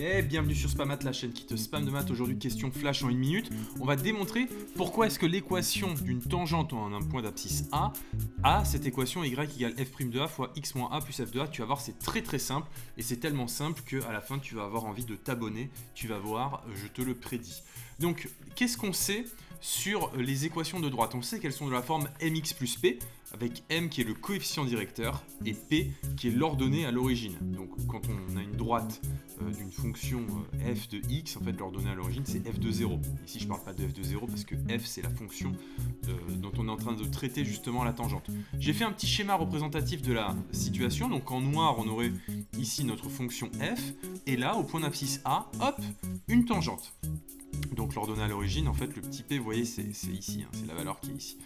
Et bienvenue sur Spamat, la chaîne qui te spam de maths. Aujourd'hui, question flash en 1 minute. On va démontrer pourquoi est-ce que l'équation d'une tangente en un point d'abscisse A a cette équation y égale f' de A fois x moins A plus f de A. Tu vas voir, c'est très simple et c'est tellement simple qu'à la fin, tu vas avoir envie de t'abonner. Tu vas voir, je te le prédis. Donc, qu'est-ce qu'on sait sur les équations de droite? On sait qu'elles sont de la forme mx plus p, avec m qui est le coefficient directeur et p qui est l'ordonnée à l'origine. Donc quand on a une droite d'une fonction f de x, en fait l'ordonnée à l'origine c'est f de 0. Ici je ne parle pas de f de 0 parce que f c'est la fonction dont on est en train de traiter justement la tangente. J'ai fait un petit schéma représentatif de la situation. Donc en noir on aurait ici notre fonction f et là au point d'abscisse A, hop, une tangente. Donc l'ordonnée à l'origine, en fait, le petit p, vous voyez, c'est ici, hein, c'est la valeur qui est ici.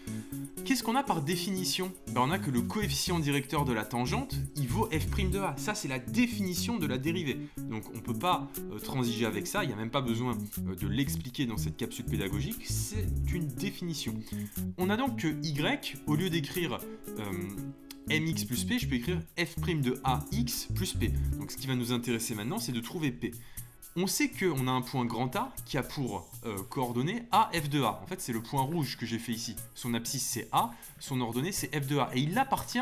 Qu'est-ce qu'on a par définition? On a que le coefficient directeur de la tangente, il vaut f' de A. Ça, c'est la définition de la dérivée. Donc on ne peut pas transiger avec ça, il n'y a même pas besoin de l'expliquer dans cette capsule pédagogique, c'est une définition. On a donc que y, au lieu d'écrire mx plus p, je peux écrire f' de ax plus p. Donc ce qui va nous intéresser maintenant, c'est de trouver p. On sait qu'on a un point grand A qui a pour coordonnée A, f de A. En fait, c'est le point rouge que j'ai fait ici. Son abscisse, c'est A, son ordonnée, c'est f de A. Et il appartient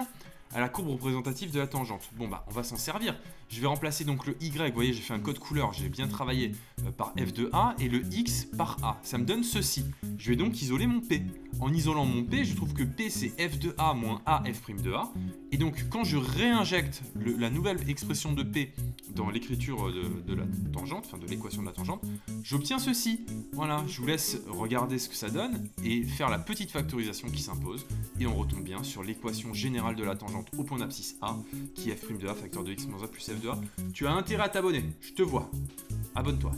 à la courbe représentative de la tangente. Bon, bah, on va s'en servir. Je vais remplacer donc le y, vous voyez, j'ai fait un code couleur, j'ai bien travaillé par f de A, et le x par A. Ça me donne ceci. Je vais donc isoler mon p. En isolant mon p, je trouve que p, c'est f de A moins A f' de A. Et donc, quand je réinjecte la nouvelle expression de p dans l'écriture de la tangente, enfin de l'équation de la tangente, j'obtiens ceci. Voilà, je vous laisse regarder ce que ça donne et faire la petite factorisation qui s'impose. Et on retombe bien sur l'équation générale de la tangente au point d'abscisse A, qui est f' de A, facteur de x moins A plus f de A. Tu as intérêt à t'abonner, je te vois. Abonne-toi.